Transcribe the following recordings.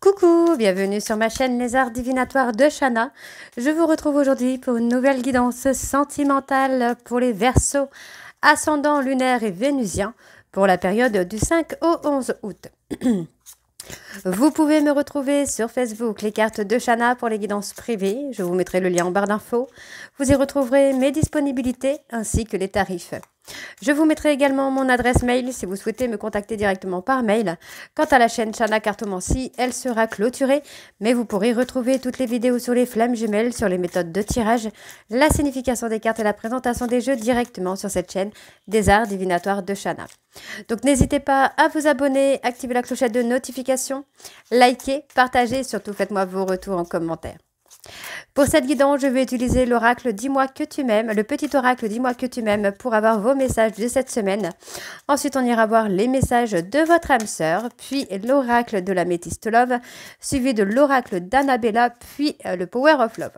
Coucou, bienvenue sur ma chaîne Les Arts Divinatoires de Shana. Je vous retrouve aujourd'hui pour une nouvelle guidance sentimentale pour les Verseaux, ascendant lunaire et vénusien pour la période du 5 au 11 août. Vous pouvez me retrouver sur Facebook, les cartes de Shana pour les guidances privées. Je vous mettrai le lien en barre d'infos. Vous y retrouverez mes disponibilités ainsi que les tarifs. Je vous mettrai également mon adresse mail si vous souhaitez me contacter directement par mail. Quant à la chaîne Shana Cartomancie, elle sera clôturée, mais vous pourrez retrouver toutes les vidéos sur les flammes jumelles, sur les méthodes de tirage, la signification des cartes et la présentation des jeux directement sur cette chaîne des Arts Divinatoires de Shana. Donc n'hésitez pas à vous abonner, activer la clochette de notification, liker, partager et surtout faites-moi vos retours en commentaire. Pour cette guidance, je vais utiliser l'oracle Dis-moi que tu m'aimes, le petit oracle Dis-moi que tu m'aimes pour avoir vos messages de cette semaine. Ensuite, on ira voir les messages de votre âme sœur, puis l'oracle de la Métiste Love, suivi de l'oracle d'Annabella, puis le Power of Love.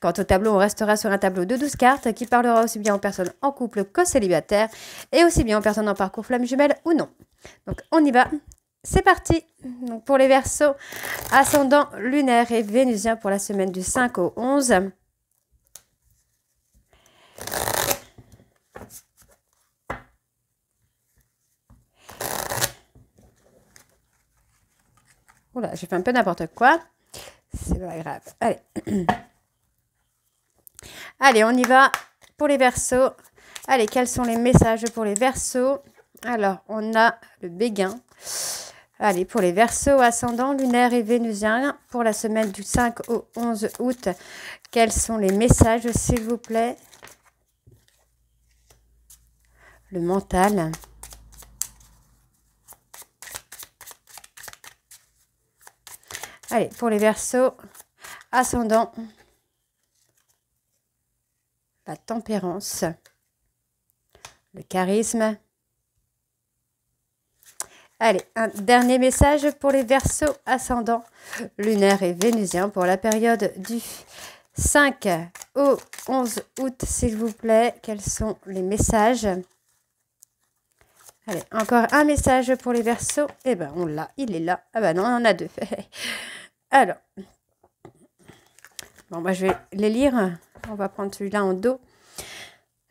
Quant au tableau, on restera sur un tableau de 12 cartes qui parlera aussi bien aux personnes en couple qu'aux célibataires et aussi bien aux personnes en parcours flamme jumelle ou non. Donc, on y va. C'est parti. Donc pour les Verseaux, ascendant lunaire et vénusien pour la semaine du 5 au 11. Oula, j'ai fait un peu n'importe quoi. C'est pas grave. Allez. Allez, on y va pour les Verseaux. Allez, quels sont les messages pour les Verseaux? Alors, on a le Béguin. Allez, pour les Verseaux, ascendant lunaire et vénusien, pour la semaine du 5 au 11 août, quels sont les messages, s'il vous plaît? Le mental. Allez, pour les Verseaux, ascendant, la tempérance, le charisme. Allez, un dernier message pour les Verseaux ascendants lunaire et vénusien pour la période du 5 au 11 août, s'il vous plaît. Quels sont les messages? Allez, encore un message pour les Verseaux. Eh ben, on l'a, il est là. Ah ben non, on en a deux. Alors, bon, bah, je vais les lire. On va prendre celui-là en dos.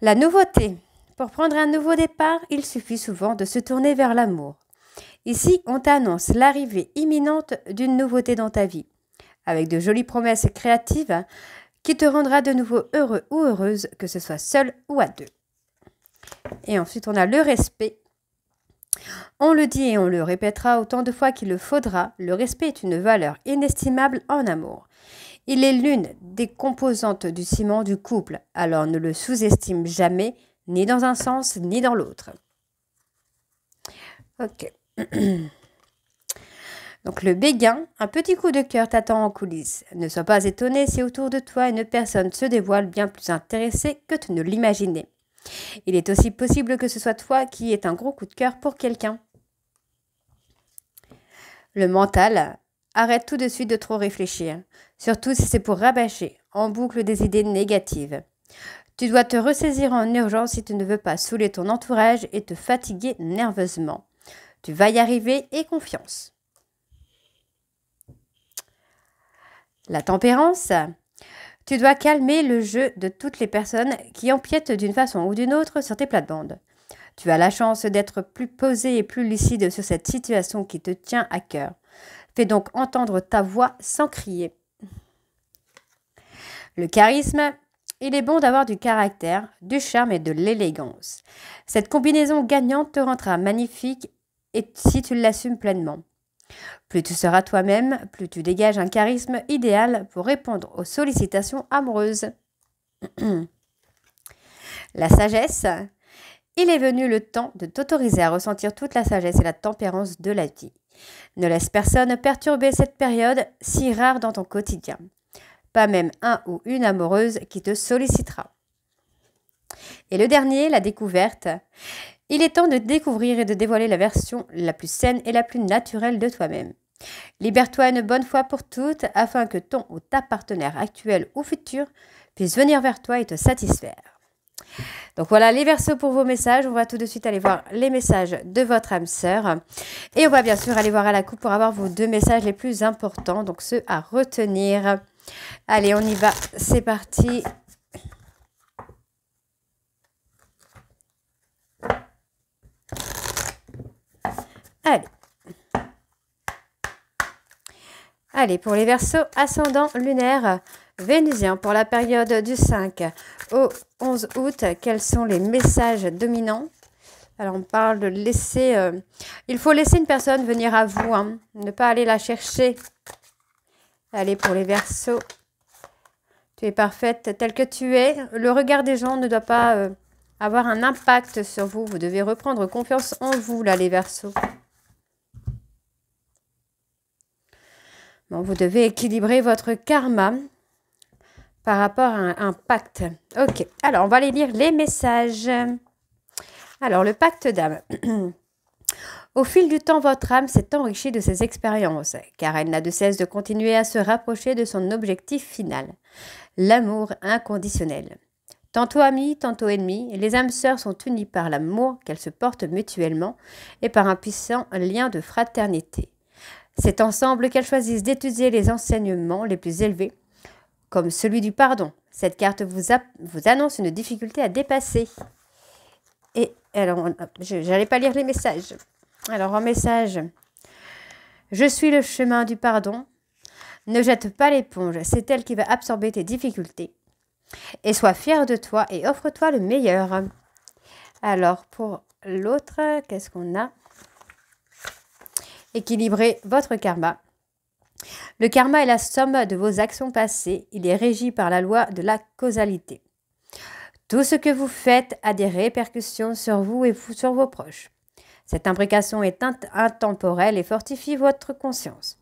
La nouveauté. Pour prendre un nouveau départ, il suffit souvent de se tourner vers l'amour. Ici, on t'annonce l'arrivée imminente d'une nouveauté dans ta vie, avec de jolies promesses créatives qui te rendra de nouveau heureux ou heureuse, que ce soit seul ou à deux. Et ensuite, on a le respect. On le dit et on le répétera autant de fois qu'il le faudra, le respect est une valeur inestimable en amour. Il est l'une des composantes du ciment du couple, alors ne le sous-estime jamais, ni dans un sens ni dans l'autre. Ok. Donc le Béguin, un petit coup de cœur t'attend en coulisses. Ne sois pas étonné si autour de toi une personne se dévoile bien plus intéressée que tu ne l'imaginais. Il est aussi possible que ce soit toi qui aies un gros coup de cœur pour quelqu'un. Le mental, arrête tout de suite de trop réfléchir, surtout si c'est pour rabâcher en boucle des idées négatives. Tu dois te ressaisir en urgence si tu ne veux pas saouler ton entourage et te fatiguer nerveusement. Tu vas y arriver et confiance. La tempérance. Tu dois calmer le jeu de toutes les personnes qui empiètent d'une façon ou d'une autre sur tes plates-bandes. Tu as la chance d'être plus posé et plus lucide sur cette situation qui te tient à cœur. Fais donc entendre ta voix sans crier. Le charisme. Il est bon d'avoir du caractère, du charme et de l'élégance. Cette combinaison gagnante te rendra magnifique et si tu l'assumes pleinement. Plus tu seras toi-même, plus tu dégages un charisme idéal pour répondre aux sollicitations amoureuses. La sagesse. Il est venu le temps de t'autoriser à ressentir toute la sagesse et la tempérance de la vie. Ne laisse personne perturber cette période si rare dans ton quotidien. Pas même un ou une amoureuse qui te sollicitera. Et le dernier, la découverte. Il est temps de découvrir et de dévoiler la version la plus saine et la plus naturelle de toi-même. Libère-toi une bonne fois pour toutes afin que ton ou ta partenaire actuel ou futur puisse venir vers toi et te satisfaire. Donc voilà les Verseaux pour vos messages. On va tout de suite aller voir les messages de votre âme sœur. Et on va bien sûr aller voir à la coupe pour avoir vos 2 messages les plus importants. Donc ceux à retenir. Allez, on y va. C'est parti. Allez. Allez, pour les Verseaux, ascendant lunaire vénusien, pour la période du 5 au 11 août, quels sont les messages dominants? Alors, on parle de laisser... il faut laisser une personne venir à vous, hein, ne pas aller la chercher. Allez, pour les Verseaux, tu es parfaite telle que tu es. Le regard des gens ne doit pas avoir un impact sur vous. Vous devez reprendre confiance en vous, là, les Verseaux. Bon, vous devez équilibrer votre karma par rapport à un pacte. Ok, alors on va aller lire les messages. Alors, le pacte d'âme. Au fil du temps, votre âme s'est enrichie de ses expériences, car elle n'a de cesse de continuer à se rapprocher de son objectif final, l'amour inconditionnel. Tantôt amis, tantôt ennemis, les âmes sœurs sont unies par l'amour qu'elles se portent mutuellement et par un puissant lien de fraternité. C'est ensemble qu'elles choisissent d'étudier les enseignements les plus élevés, comme celui du pardon. Cette carte vous annonce une difficulté à dépasser. Et alors, je n'allais pas lire les messages. Alors, en message, je suis le chemin du pardon. Ne jette pas l'éponge, c'est elle qui va absorber tes difficultés. Et sois fier de toi et offre-toi le meilleur. Alors, pour l'autre, qu'est-ce qu'on a? Équilibrez votre karma. Le karma est la somme de vos actions passées. Il est régi par la loi de la causalité. Tout ce que vous faites a des répercussions sur vous et sur vos proches. Cette imbrication est intemporelle et fortifie votre conscience.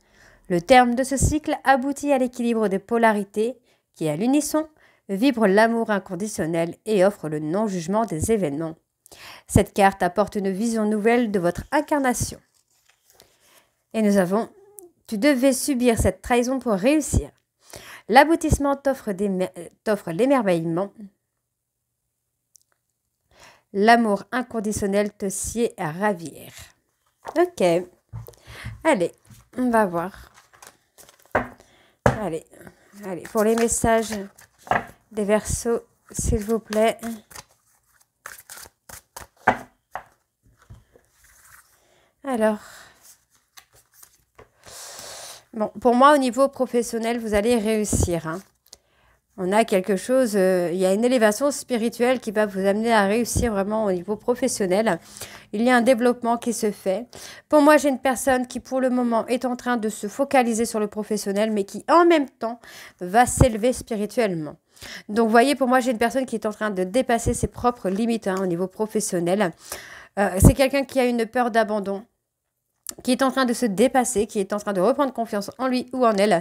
Le terme de ce cycle aboutit à l'équilibre des polarités qui, à l'unisson, vibre l'amour inconditionnel et offre le non-jugement des événements. Cette carte apporte une vision nouvelle de votre incarnation. Et nous avons « Tu devais subir cette trahison pour réussir. L'aboutissement t'offre l'émerveillement. L'amour inconditionnel te sied à ravir. » Ok. Allez, on va voir. Allez, pour les messages des Verseaux, s'il vous plaît. Alors, bon, pour moi, au niveau professionnel, vous allez réussir. Hein. On a quelque chose, il y a une élévation spirituelle qui va vous amener à réussir vraiment au niveau professionnel. Il y a un développement qui se fait. Pour moi, j'ai une personne qui, pour le moment, est en train de se focaliser sur le professionnel, mais qui, en même temps, va s'élever spirituellement. Donc, vous voyez, pour moi, j'ai une personne qui est en train de dépasser ses propres limites au niveau professionnel. C'est quelqu'un qui a une peur d'abandon, qui est en train de se dépasser, qui est en train de reprendre confiance en lui ou en elle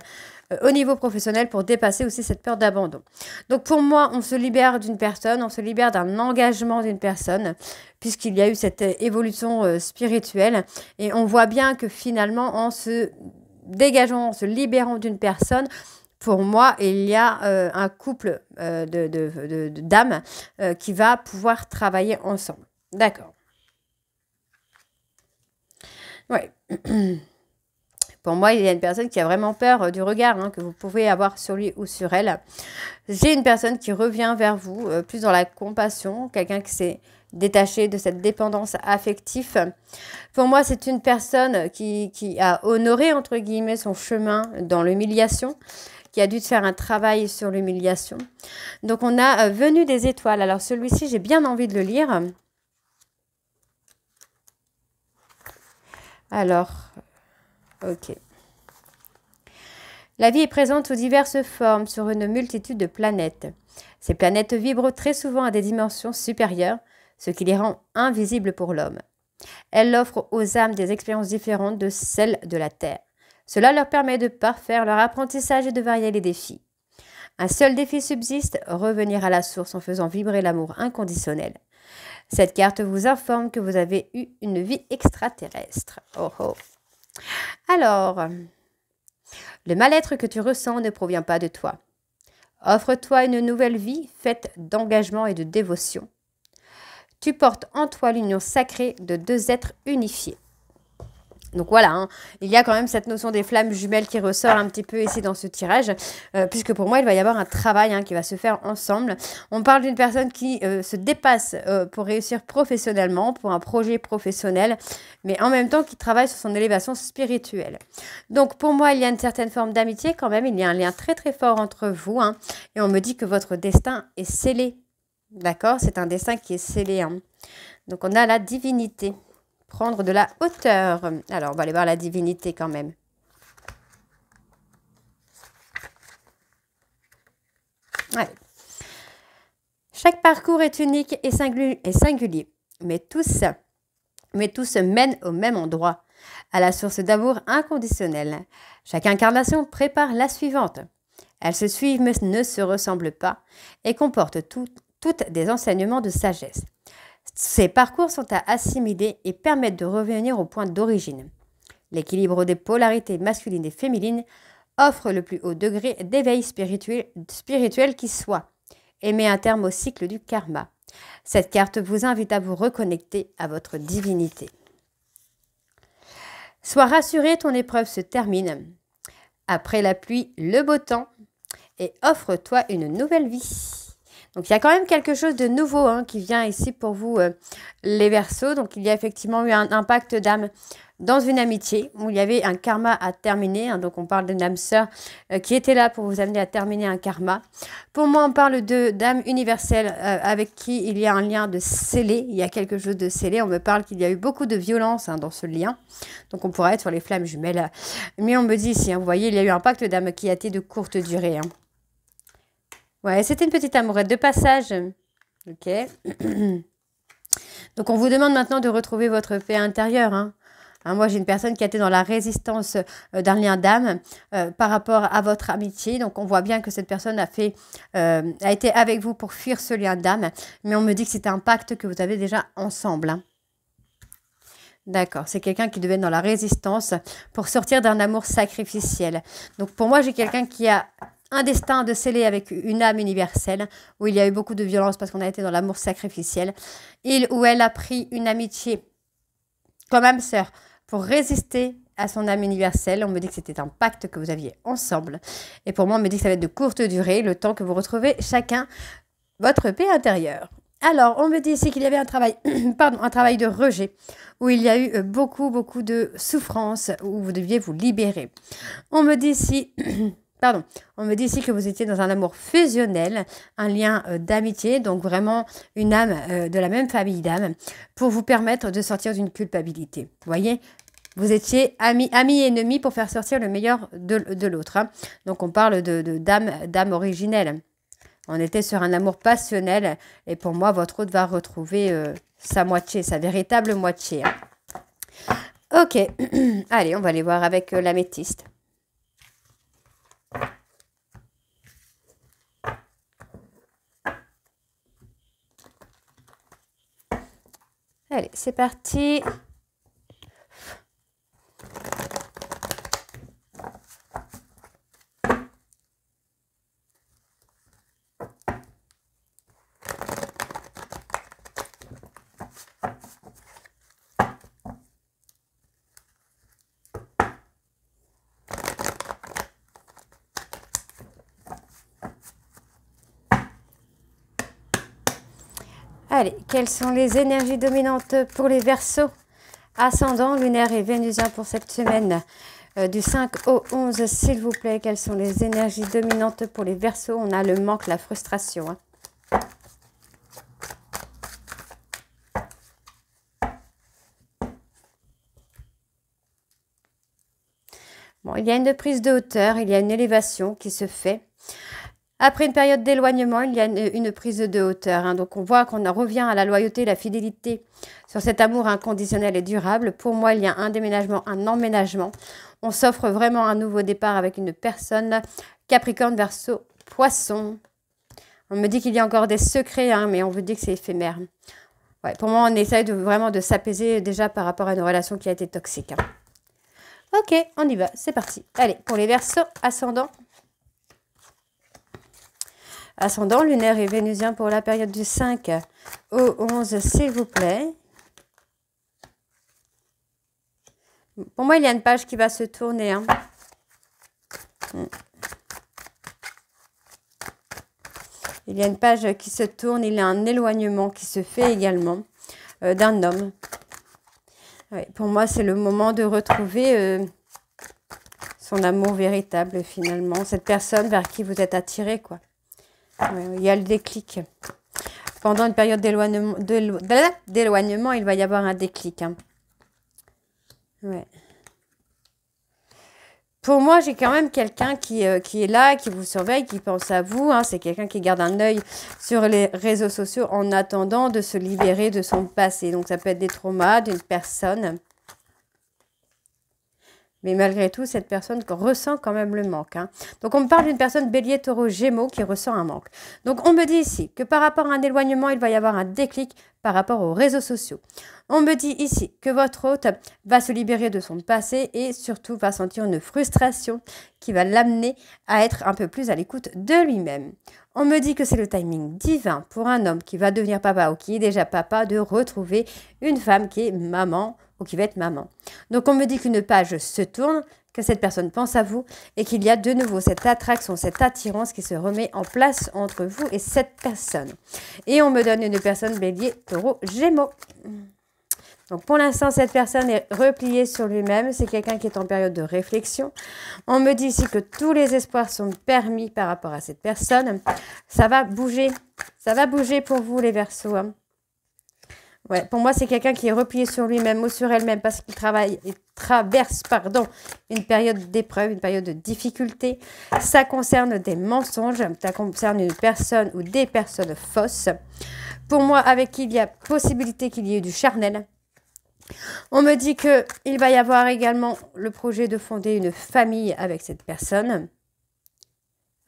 au niveau professionnel pour dépasser aussi cette peur d'abandon. Donc pour moi, on se libère d'une personne, on se libère d'un engagement d'une personne, puisqu'il y a eu cette évolution spirituelle. Et on voit bien que finalement, en se dégageant, en se libérant d'une personne, pour moi, il y a un couple d'âmes qui va pouvoir travailler ensemble. D'accord. Oui. Pour moi, il y a une personne qui a vraiment peur du regard que vous pouvez avoir sur lui ou sur elle. J'ai une personne qui revient vers vous, plus dans la compassion, quelqu'un qui s'est détaché de cette dépendance affective. Pour moi, c'est une personne qui a honoré, entre guillemets, son chemin dans l'humiliation, qui a dû faire un travail sur l'humiliation. Donc, on a Venu des étoiles. Alors, celui-ci, j'ai bien envie de le lire. Alors, ok. La vie est présente sous diverses formes sur une multitude de planètes. Ces planètes vibrent très souvent à des dimensions supérieures, ce qui les rend invisibles pour l'homme. Elles offrent aux âmes des expériences différentes de celles de la Terre. Cela leur permet de parfaire leur apprentissage et de varier les défis. Un seul défi subsiste, revenir à la source en faisant vibrer l'amour inconditionnel. Cette carte vous informe que vous avez eu une vie extraterrestre. Oh oh. Alors, le mal-être que tu ressens ne provient pas de toi. Offre-toi une nouvelle vie faite d'engagement et de dévotion. Tu portes en toi l'union sacrée de deux êtres unifiés. Donc voilà, hein, il y a quand même cette notion des flammes jumelles qui ressort un petit peu ici dans ce tirage, puisque pour moi, il va y avoir un travail qui va se faire ensemble. On parle d'une personne qui se dépasse pour réussir professionnellement, pour un projet professionnel, mais en même temps qui travaille sur son élévation spirituelle. Donc pour moi, il y a une certaine forme d'amitié quand même, il y a un lien très très fort entre vous, hein, et on me dit que votre destin est scellé. D'accord? C'est un destin qui est scellé. Hein. Donc on a la divinité. Prendre de la hauteur. Alors, on va aller voir la divinité quand même. Ouais. Chaque parcours est unique et singulier, mais tous mènent au même endroit, à la source d'amour inconditionnel. Chaque incarnation prépare la suivante. Elles se suivent mais ne se ressemblent pas et comportent toutes des enseignements de sagesse. Ces parcours sont à assimiler et permettent de revenir au point d'origine. L'équilibre des polarités masculines et féminines offre le plus haut degré d'éveil spirituel qui soit et met un terme au cycle du karma. Cette carte vous invite à vous reconnecter à votre divinité. Sois rassuré, ton épreuve se termine. Après la pluie, le beau temps et offre-toi une nouvelle vie. Donc, il y a quand même quelque chose de nouveau qui vient ici pour vous, les Verseaux. Donc, il y a effectivement eu un impact d'âme dans une amitié où il y avait un karma à terminer. Donc, on parle d'une âme sœur qui était là pour vous amener à terminer un karma. Pour moi, on parle d'âme universelle avec qui il y a un lien de scellé. Il y a quelque chose de scellé. On me parle qu'il y a eu beaucoup de violence dans ce lien. Donc, on pourrait être sur les flammes jumelles. Mais on me dit ici, vous voyez, il y a eu un pacte d'âme qui a été de courte durée. Ouais, c'était une petite amourette de passage. Ok. Donc, on vous demande maintenant de retrouver votre paix intérieure. Moi, j'ai une personne qui a été dans la résistance d'un lien d'âme par rapport à votre amitié. Donc, on voit bien que cette personne a été avec vous pour fuir ce lien d'âme. Mais on me dit que c'est un pacte que vous avez déjà ensemble. D'accord, c'est quelqu'un qui devait être dans la résistance pour sortir d'un amour sacrificiel. Donc, pour moi, j'ai quelqu'un qui a un destin de sceller avec une âme universelle, où il y a eu beaucoup de violence parce qu'on a été dans l'amour sacrificiel. Il ou elle a pris une amitié comme âme sœur pour résister à son âme universelle. On me dit que c'était un pacte que vous aviez ensemble. Et pour moi, on me dit que ça va être de courte durée, le temps que vous retrouvez chacun votre paix intérieure. Alors, on me dit ici qu'il y avait un travail, un travail de rejet, où il y a eu beaucoup de souffrance, où vous deviez vous libérer. On me dit ici... on me dit ici que vous étiez dans un amour fusionnel, un lien d'amitié, donc vraiment une âme de la même famille d'âmes, pour vous permettre de sortir d'une culpabilité. Vous voyez, vous étiez amis et ennemis pour faire sortir le meilleur de l'autre. Donc on parle d'âme originelle. On était sur un amour passionnel, et pour moi, votre autre va retrouver sa moitié, sa véritable moitié. Ok, allez, on va aller voir avec l'améthyste. Allez, c'est parti. Allez, quelles sont les énergies dominantes pour les Verseaux? Ascendant, lunaire et vénusien pour cette semaine. Du 5 au 11, s'il vous plaît, quelles sont les énergies dominantes pour les Verseaux? On a le manque, la frustration. Bon, il y a une prise de hauteur, il y a une élévation qui se fait. Après une période d'éloignement, il y a une prise de hauteur. Donc, on voit qu'on revient à la loyauté, la fidélité sur cet amour inconditionnel et durable. Pour moi, il y a un déménagement, un emménagement. On s'offre vraiment un nouveau départ avec une personne. Capricorne, Verseau, Poisson. On me dit qu'il y a encore des secrets, mais on veut dire que c'est éphémère. Ouais, pour moi, on essaye vraiment de s'apaiser déjà par rapport à une relation qui a été toxique. Ok, on y va, c'est parti. Allez, pour les Verseaux ascendants. ascendant lunaire et vénusien pour la période du 5 au 11, s'il vous plaît. Pour moi, il y a une page qui va se tourner. Hein. Il y a une page qui se tourne, il y a un éloignement qui se fait également d'un homme. Ouais, pour moi, c'est le moment de retrouver son amour véritable, finalement. Cette personne vers qui vous êtes attiré, quoi. Ouais, il y a le déclic. Pendant une période d'éloignement, il va y avoir un déclic. Hein. Ouais. Pour moi, j'ai quand même quelqu'un qui est là, qui vous surveille, qui pense à vous. Hein. C'est quelqu'un qui garde un œil sur les réseaux sociaux en attendant de se libérer de son passé. Donc, ça peut être des traumas d'une personne. Mais malgré tout, cette personne ressent quand même le manque. Hein. Donc, on me parle d'une personne bélier, taureau, gémeaux qui ressent un manque. Donc, on me dit ici que par rapport à un éloignement, il va y avoir un déclic par rapport aux réseaux sociaux. On me dit ici que votre hôte va se libérer de son passé et surtout va sentir une frustration qui va l'amener à être un peu plus à l'écoute de lui-même. On me dit que c'est le timing divin pour un homme qui va devenir papa ou qui est déjà papa de retrouver une femme qui est maman ou qui va être maman. Donc on me dit qu'une page se tourne, que cette personne pense à vous et qu'il y a de nouveau cette attraction, cette attirance qui se remet en place entre vous et cette personne. Et on me donne une personne bélier, taureau, gémeaux. Donc pour l'instant, cette personne est repliée sur lui-même. C'est quelqu'un qui est en période de réflexion. On me dit ici que tous les espoirs sont permis par rapport à cette personne. Ça va bouger. Ça va bouger pour vous les Verseaux. Hein. Ouais, pour moi, c'est quelqu'un qui est replié sur lui-même ou sur elle-même parce qu'il traverse une période d'épreuve, une période de difficulté. Ça concerne des mensonges, ça concerne une personne ou des personnes fausses. Pour moi, avec qui il y a possibilité qu'il y ait du charnel. On me dit qu'il va y avoir également le projet de fonder une famille avec cette personne.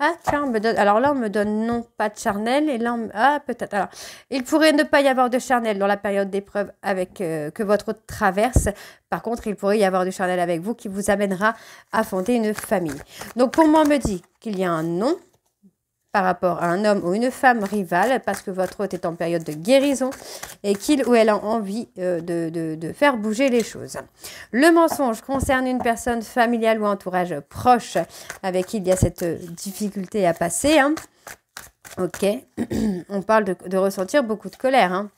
Ah, tiens, on me donne... Alors là, on me donne non, pas de charnel. Et là, ah, peut-être. Alors, il pourrait ne pas y avoir de charnel dans la période d'épreuve avec que votre hôte traverse. Par contre, il pourrait y avoir du charnel avec vous qui vous amènera à fonder une famille. Donc, pour moi, on me dit qu'il y a un non par rapport à un homme ou une femme rivale parce que votre hôte est en période de guérison et qu'il ou elle a envie de faire bouger les choses. Le mensonge concerne une personne familiale ou entourage proche avec qui il y a cette difficulté à passer. Hein. Ok, on parle de ressentir beaucoup de colère. Hein.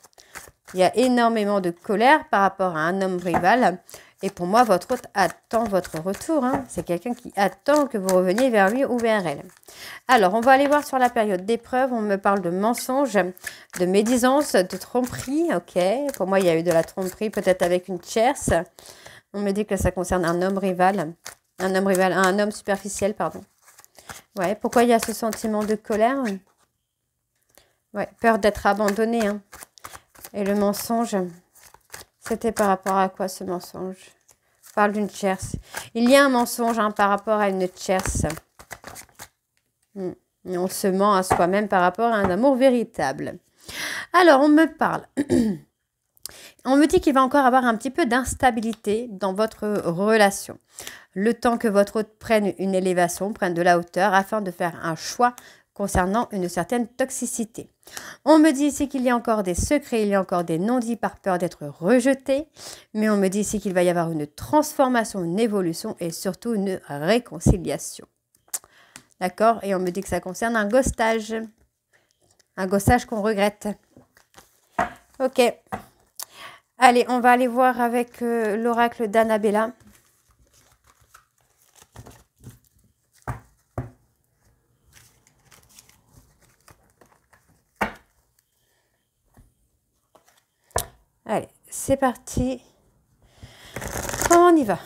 Il y a énormément de colère par rapport à un homme rival. Et pour moi, votre hôte attend votre retour. Hein. C'est quelqu'un qui attend que vous reveniez vers lui ou vers elle. Alors, on va aller voir sur la période d'épreuve. On me parle de mensonges, de médisance, de tromperie. Ok, pour moi, il y a eu de la tromperie, peut-être avec une tierce. On me dit que ça concerne un homme rival. Un homme superficiel, pardon. Ouais, pourquoi il y a ce sentiment de colère? Ouais, peur d'être abandonné. Hein. Et le mensonge... C'était par rapport à quoi ce mensonge? On parle d'une tierce. Il y a un mensonge hein, par rapport à une tierce. Et on se ment à soi-même par rapport à un amour véritable. Alors, on me parle. On me dit qu'il va encore avoir un petit peu d'instabilité dans votre relation. Le temps que votre hôte prenne une élévation, prenne de la hauteur, afin de faire un choix concernant une certaine toxicité. On me dit ici qu'il y a encore des secrets, il y a encore des non-dits par peur d'être rejeté, mais on me dit ici qu'il va y avoir une transformation, une évolution et surtout une réconciliation. D'accord? Et on me dit que ça concerne un ghostage qu'on regrette. Ok. Allez, on va aller voir avec l'oracle d'Annabella. Allez, c'est parti. On y va.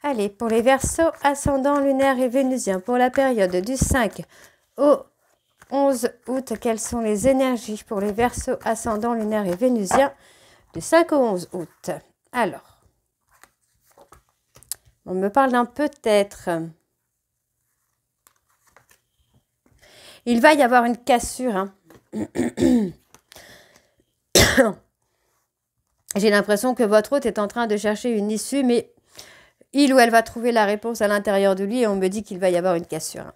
Allez, pour les Verseaux, ascendant lunaire et vénusien, pour la période du 5 au 11 août, quelles sont les énergies pour les Verseaux, ascendant lunaire et vénusien du 5 au 11 août? Alors, on me parle d'un peut-être. Il va y avoir une cassure. Hein. J'ai l'impression que votre hôte est en train de chercher une issue, mais il ou elle va trouver la réponse à l'intérieur de lui et on me dit qu'il va y avoir une cassure. Hein.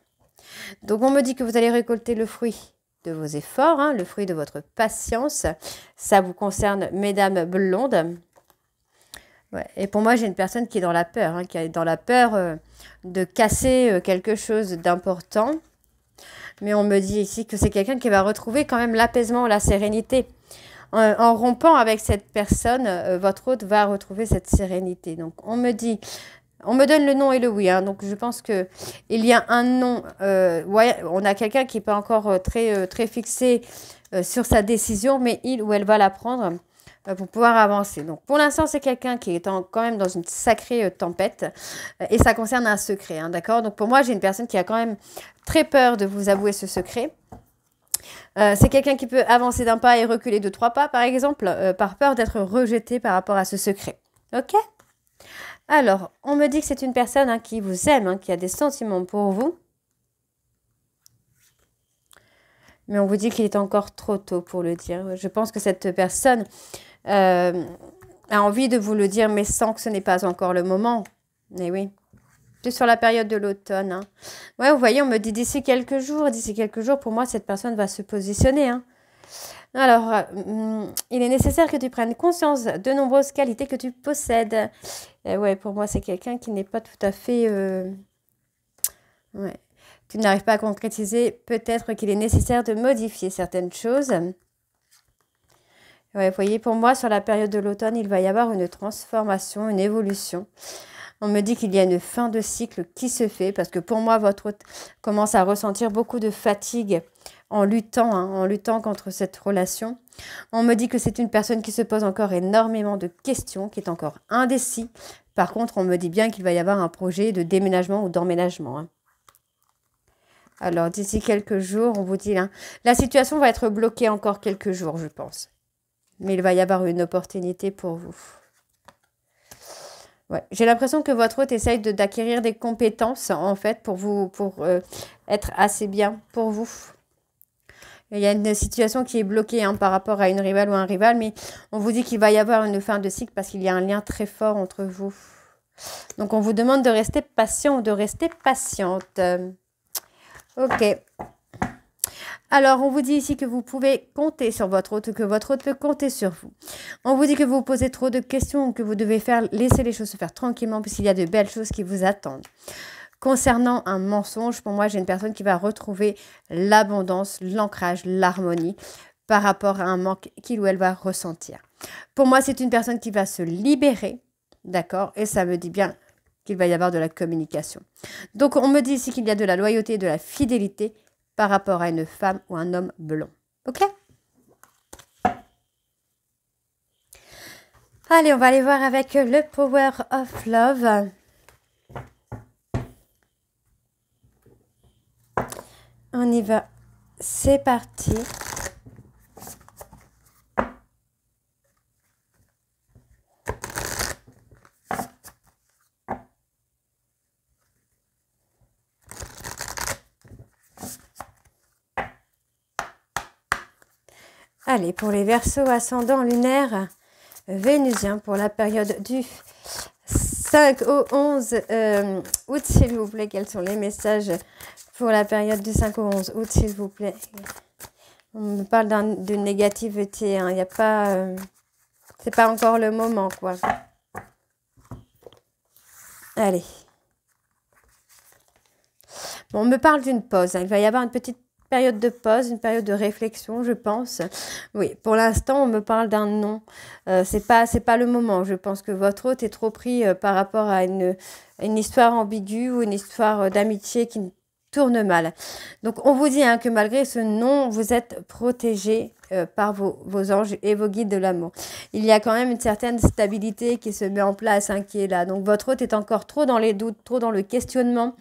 Donc, on me dit que vous allez récolter le fruit de vos efforts, hein, le fruit de votre patience. Ça vous concerne, mesdames blondes. Ouais. Et pour moi, j'ai une personne qui est dans la peur, hein, qui est dans la peur de casser quelque chose d'important. Mais on me dit ici que c'est quelqu'un qui va retrouver quand même l'apaisement, la sérénité. En rompant avec cette personne, votre hôte va retrouver cette sérénité. Donc, on me dit, on me donne le non et le oui. Hein, donc, je pense qu'il y a un non. Ouais, on a quelqu'un qui n'est pas encore très fixé sur sa décision, mais il ou elle va la prendre pour pouvoir avancer. Donc, pour l'instant, c'est quelqu'un qui est quand même dans une sacrée tempête et ça concerne un secret, hein, d'accord? Donc, pour moi, j'ai une personne qui a quand même très peur de vous avouer ce secret. C'est quelqu'un qui peut avancer d'un pas et reculer de 3 pas, par exemple, par peur d'être rejeté par rapport à ce secret. Ok? Alors, on me dit que c'est une personne hein, qui vous aime, hein, qui a des sentiments pour vous. Mais on vous dit qu'il est encore trop tôt pour le dire. Je pense que cette personne a envie de vous le dire, mais sans que ce n'est pas encore le moment. Eh oui. C'est sur la période de l'automne. Hein. Ouais, vous voyez, on me dit d'ici quelques jours, pour moi, cette personne va se positionner. Hein. Alors, il est nécessaire que tu prennes conscience de nombreuses qualités que tu possèdes. Ouais, pour moi, c'est quelqu'un qui n'est pas tout à fait... Ouais. Tu n'arrives pas à concrétiser. Peut-être qu'il est nécessaire de modifier certaines choses. Ouais, vous voyez, pour moi, sur la période de l'automne, il va y avoir une transformation, une évolution. On me dit qu'il y a une fin de cycle qui se fait parce que pour moi, votre hôte commence à ressentir beaucoup de fatigue en luttant contre cette relation. On me dit que c'est une personne qui se pose encore énormément de questions, qui est encore indécis. Par contre, on me dit bien qu'il va y avoir un projet de déménagement ou d'emménagement. Hein. Alors, d'ici quelques jours, on vous dit, hein, la situation va être bloquée encore quelques jours, je pense. Mais il va y avoir une opportunité pour vous. Ouais. J'ai l'impression que votre hôte essaye d'acquérir des compétences, en fait, pour être assez bien pour vous. Il y a une situation qui est bloquée hein, par rapport à une rivale ou un rival, mais on vous dit qu'il va y avoir une fin de cycle parce qu'il y a un lien très fort entre vous. Donc, on vous demande de rester patient ou de rester patiente. Ok. Alors, on vous dit ici que vous pouvez compter sur votre hôte, que votre hôte peut compter sur vous. On vous dit que vous posez trop de questions, que vous devez laisser les choses se faire tranquillement, puisqu'il y a de belles choses qui vous attendent. Concernant un mensonge, pour moi, j'ai une personne qui va retrouver l'abondance, l'ancrage, l'harmonie par rapport à un manque qu'il ou elle va ressentir. Pour moi, c'est une personne qui va se libérer, d'accord? Et ça me dit bien qu'il va y avoir de la communication. Donc, on me dit ici qu'il y a de la loyauté et de la fidélité par rapport à une femme ou un homme blond. Ok? Allez, on va aller voir avec le Power of Love. On y va. C'est parti. Allez, pour les Verseaux ascendant lunaire vénusien pour la période du 5 au 11 août, s'il vous plaît. Quels sont les messages pour la période du 5 au 11 août, s'il vous plaît? On me parle de négativité. Hein. Il n'y a pas... c'est pas encore le moment, quoi. Allez. Bon, on me parle d'une pause. Hein. Il va y avoir une petite période de pause, une période de réflexion, je pense. Oui, pour l'instant, on me parle d'un non. C'est pas le moment. Je pense que votre hôte est trop pris par rapport à une histoire ambiguë ou une histoire d'amitié qui tourne mal. Donc, on vous dit hein, que malgré ce non, vous êtes protégé par vos anges et vos guides de l'amour. Il y a quand même une certaine stabilité qui se met en place, hein, qui est là. Donc, votre hôte est encore trop dans les doutes, trop dans le questionnement.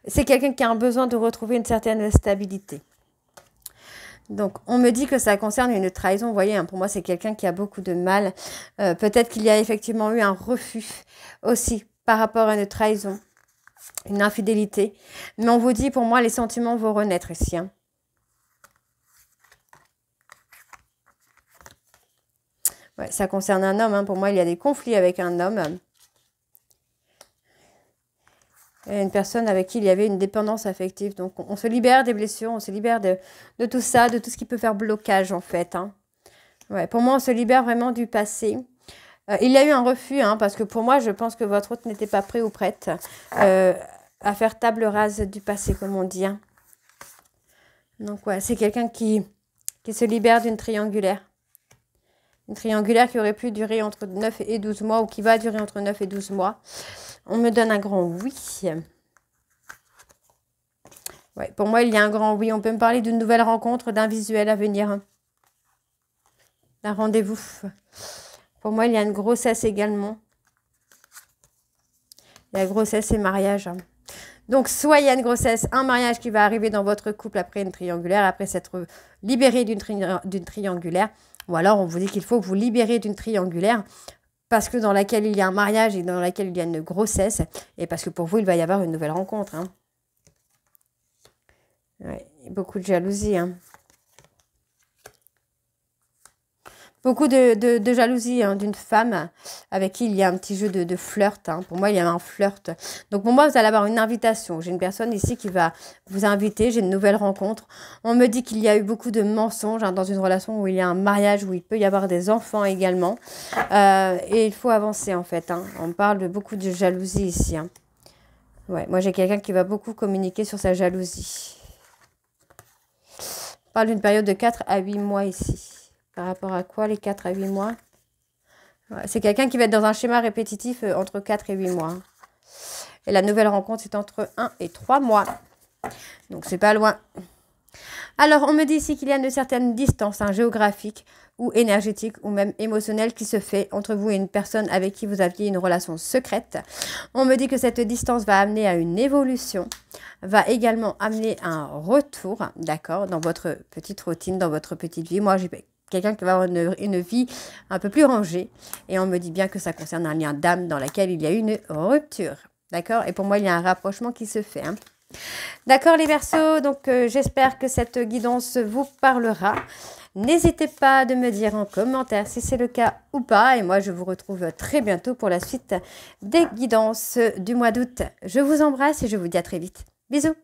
C'est quelqu'un qui a un besoin de retrouver une certaine stabilité. Donc, on me dit que ça concerne une trahison. Vous voyez, hein, pour moi, c'est quelqu'un qui a beaucoup de mal. Peut-être qu'il y a effectivement eu un refus aussi par rapport à une trahison, une infidélité. Mais on vous dit, pour moi, les sentiments vont renaître ici. Hein. Ouais, ça concerne un homme. Hein. Pour moi, il y a des conflits avec un homme. Et une personne avec qui il y avait une dépendance affective. Donc, on se libère des blessures, on se libère de tout ça, de tout ce qui peut faire blocage, en fait. Hein. Ouais, pour moi, on se libère vraiment du passé. Il y a eu un refus, hein, parce que pour moi, je pense que votre hôte n'était pas prêt ou prête à faire table rase du passé, comme on dit. Hein. Donc, ouais, c'est quelqu'un qui se libère d'une triangulaire. Une triangulaire qui aurait pu durer entre 9 et 12 mois ou qui va durer entre 9 et 12 mois. On me donne un grand oui. Ouais, pour moi, il y a un grand oui. On peut me parler d'une nouvelle rencontre, d'un visuel à venir. D'un rendez-vous. Pour moi, il y a une grossesse également. Il y a grossesse et mariage. Donc, soit il y a une grossesse, un mariage qui va arriver dans votre couple après une triangulaire, après s'être libéré d'une triangulaire. Ou alors, on vous dit qu'il faut vous libérer d'une triangulaire parce que dans laquelle il y a un mariage et dans laquelle il y a une grossesse. Et parce que pour vous, il va y avoir une nouvelle rencontre. Hein. Ouais, beaucoup de jalousie. Hein. Beaucoup de jalousie hein, d'une femme avec qui il y a un petit jeu de flirt. Hein. Pour moi, il y a un flirt. Donc, pour moi, vous allez avoir une invitation. J'ai une personne ici qui va vous inviter. J'ai une nouvelle rencontre. On me dit qu'il y a eu beaucoup de mensonges hein, dans une relation où il y a un mariage, où il peut y avoir des enfants également. Et il faut avancer, en fait. Hein. On parle de beaucoup de jalousie ici. Hein. Ouais, moi, j'ai quelqu'un qui va beaucoup communiquer sur sa jalousie. On parle d'une période de 4 à 8 mois ici. Par rapport à quoi, les 4 à 8 mois? Ouais, c'est quelqu'un qui va être dans un schéma répétitif entre 4 et 8 mois. Et la nouvelle rencontre, c'est entre 1 et 3 mois. Donc, c'est pas loin. Alors, on me dit ici qu'il y a une certaine distance hein, géographique ou énergétique ou même émotionnelle qui se fait entre vous et une personne avec qui vous aviez une relation secrète. On me dit que cette distance va amener à une évolution, va également amener un retour, d'accord, dans votre petite routine, dans votre petite vie. Moi, j'ai quelqu'un qui va avoir une vie un peu plus rangée. Et on me dit bien que ça concerne un lien d'âme dans lequel il y a une rupture. D'accord? Et pour moi, il y a un rapprochement qui se fait. Hein. D'accord les Verseaux? Donc, j'espère que cette guidance vous parlera. N'hésitez pas de me dire en commentaire si c'est le cas ou pas. Et moi, je vous retrouve très bientôt pour la suite des guidances du mois d'août. Je vous embrasse et je vous dis à très vite. Bisous!